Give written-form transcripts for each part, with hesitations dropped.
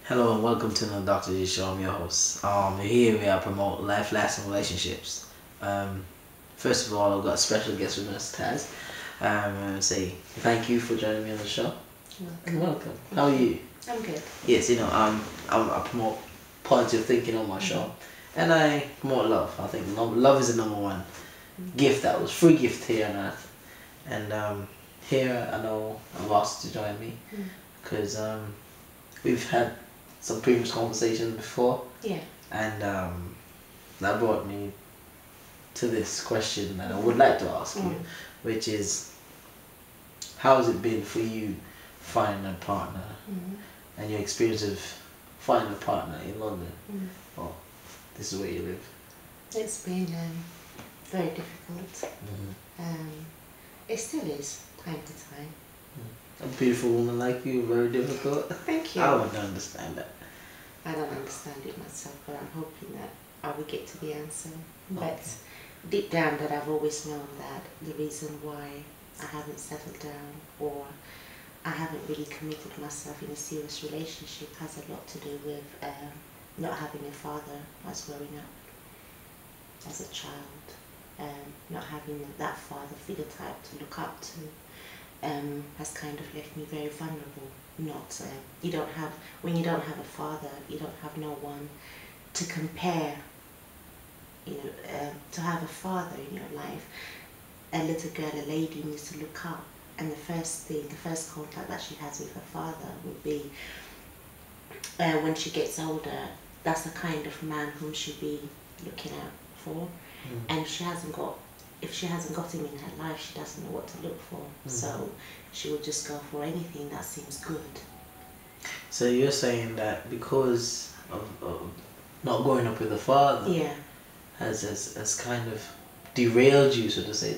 Hello and welcome to another Dr. G Show. I'm your host. Here we are promote life-lasting relationships. First of all, I've got a special guest with us, Taz. And say thank you for joining me on the show. Welcome. How are you? I'm good. Yes, I promote positive thinking on my show, and I promote love. I think love is the number one gift that was free gift here on earth. And here I know I've asked to join me because we've had some previous conversations before, Yeah. and that brought me to this question that I would like to ask you, which is, how has it been for you finding a partner and your experience of finding a partner in London? Oh, this is where you live. It's been very difficult. It still is, time to time. A beautiful woman like you, very difficult. Thank you. I wouldn't understand that. I don't understand it myself, but I'm hoping that I will get to the answer. But deep down, that I've always known that the reason why I haven't settled down or I haven't really committed myself in a serious relationship has a lot to do with not having a father as growing up as a child, not having that father figure type to look up to. Has kind of left me very vulnerable. Not when you don't have a father, you don't have no one to compare. To have a father in your life, a little girl, a lady needs to look up, and the first contact that she has with her father would be when she gets older. That's the kind of man whom she'll be looking out for, and if she hasn't got him in her life, she doesn't know what to look for. So she will just go for anything that seems good. So you're saying that because of not growing up with a father, has kind of derailed you, so to say,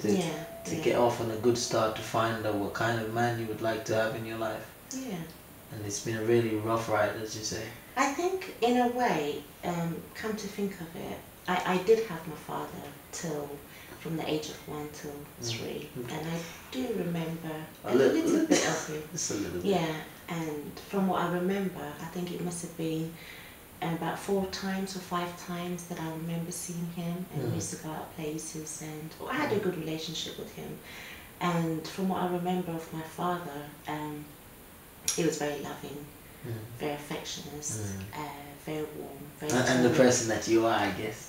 to get off on a good start, to find out what kind of man you would like to have in your life. Yeah. And it's been a really rough ride, as you say. I think, in a way, come to think of it, I did have my father from the age of 1 till 3, and I do remember a little bit of him. Just a little bit. Yeah, and from what I remember, I think it must have been about 4 times or 5 times that I remember seeing him, and we used to go out places, and I had a good relationship with him. And from what I remember of my father, he was very loving, very affectionate, very warm, very and the person that you are, I guess.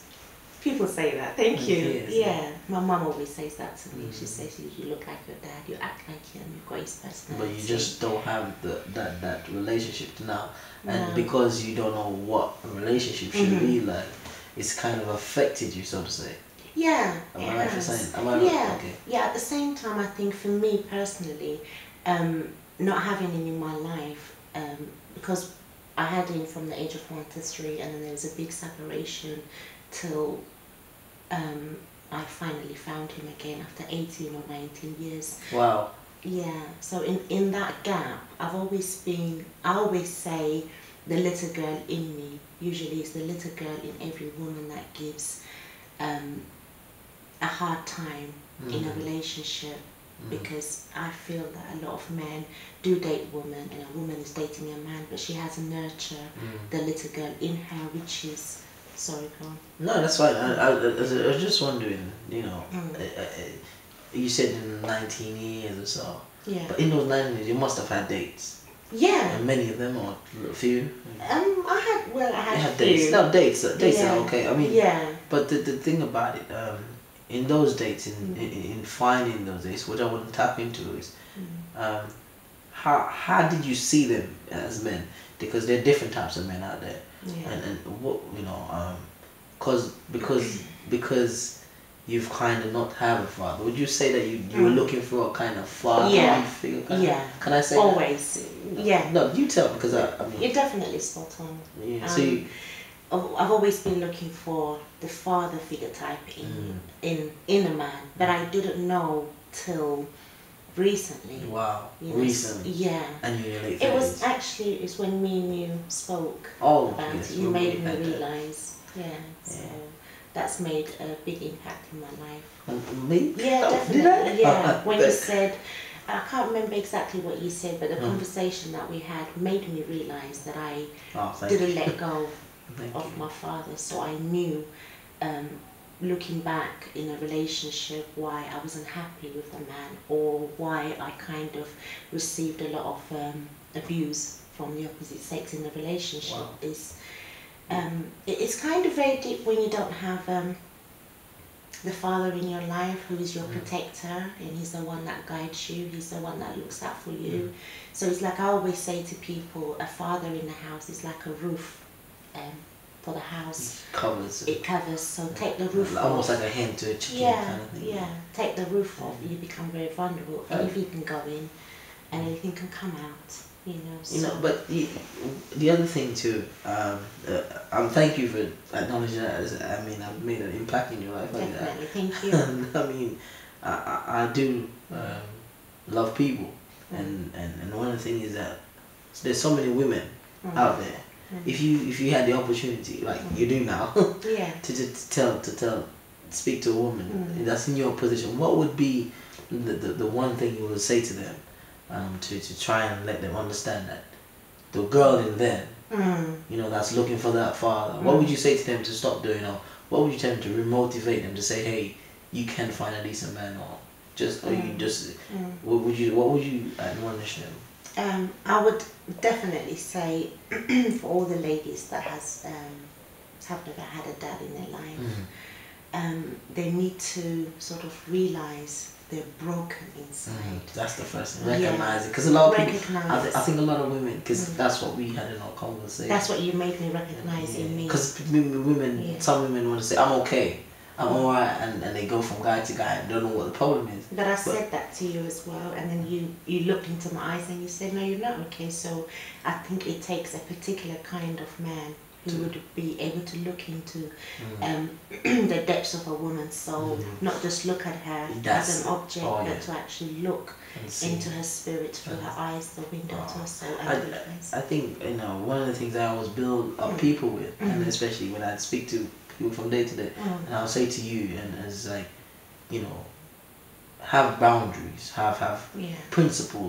People say that. Thank you. Yes. Yeah, my mum always says that to me. She says, you look like your dad, you act like him, you've got his personality. But you just don't have that relationship now. And No. because you don't know what a relationship should be like, it's kind of affected you, so to say. Yeah, Am I right for saying? Am I yeah, right? Okay. yeah. At the same time, I think for me personally, not having him in my life, because I had him from the age of 1 to 3, and then there was a big separation till I finally found him again after 18 or 19 years. Wow. Yeah, so in that gap, I always say the little girl in me. Usually it's the little girl in every woman that gives a hard time in a relationship, because I feel that a lot of men do date women, and a woman is dating a man, but she has to nurture the little girl in her, which is... Sorry, go on. No, that's fine. I was just wondering, you said in 19 years or so. Yeah. But in those 19 years, you must have had dates. Yeah. And many of them, or a few? I had dates. No, dates Yeah. are okay. I mean, yeah. But the thing about it, in those dates, in finding those dates, which I wouldn't tap into, is how did you see them as men? Because there are different types of men out there. Yeah. And what, because you've kind of not have a father, would you say that you were looking for a kind of father figure? Can I say always that? Yeah. No, you tell, because I mean, You're definitely spot on. Yeah. So I've always been looking for the father figure type in a man, but I didn't know till recently. Wow. Recently. Yeah. And you're in your late 30s. It was actually, it's when me and you spoke about it. You made me realise. Yeah. So that's made a big impact in my life. Me? Yeah, Oh, definitely. did I? Yeah. When you said I can't remember exactly what you said, but the conversation that we had made me realise that I didn't let go of my father. So I knew, looking back in a relationship, why I wasn't happy with the man, or why I kind of received a lot of abuse from the opposite sex in the relationship. Wow. It's kind of very deep when you don't have the father in your life who is your protector, and he's the one that guides you, he's the one that looks out for you. So it's like I always say to people, a father in the house is like a roof for the house. It covers. So take the roof off. Almost like a hen to a chicken kind of thing. Yeah, take the roof off, you become very vulnerable. Anything can go in and anything can come out. But the other thing too, thank you for acknowledging that. I've made an impact in your life like that. Definitely, thank you. I do love people, and one of the things is that there's so many women out there. If you had the opportunity, like you do now, to speak to a woman that's in your position, what would be the one thing you would say to them? To try and let them understand that the girl in them, that's looking for that father. What would you say to them to stop doing, or what would you tell them to remotivate them to say, hey, you can find a decent man, or what would you admonish them? I would definitely say for all the ladies that have never had a dad in their life, they need to sort of realise they're broken inside. That's the first thing. Recognize it, because a lot of people. I think a lot of women, because that's what we had in our conversation. That's what you made me recognize in me. Because women, some women want to say, "I'm okay, I'm alright," and they go from guy to guy and don't know what the problem is. But I said that to you as well, and then you looked into my eyes and you said, "No, you're not okay." So I think it takes a particular kind of man who would be able to look into the depths of a woman's soul, not just look at her as an object, but to actually look into her spirit through her eyes, the window to her soul. I think one of the things I always build up people with, and especially when I speak to people from day to day, and I'll say to you, and it's like, have boundaries, have principles.